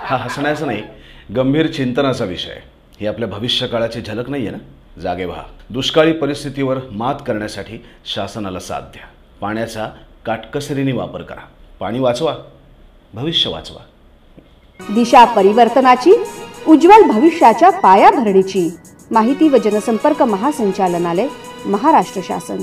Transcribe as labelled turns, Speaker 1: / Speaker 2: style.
Speaker 1: हा हसण्याचा नाही, गंभीर चिंतनाचा विषय आहे. ही आपल्या भविष्यकाळाची झलक नाही आहे ना. जागे व्हा. दुष्काळी परिस्थितीवर मात करण्यासाठी शासनाला साथ द्या. पाण्याचा काटकसरीने वापर करा. पाणी वाचवा, भविष्य वाचवा.
Speaker 2: दिशा परिवर्तनाची, उज्ज्वल भविष्याच्या पायाभरणीची. माहिती व जनसंपर्क महासंचालनालय, महाराष्ट्र शासन.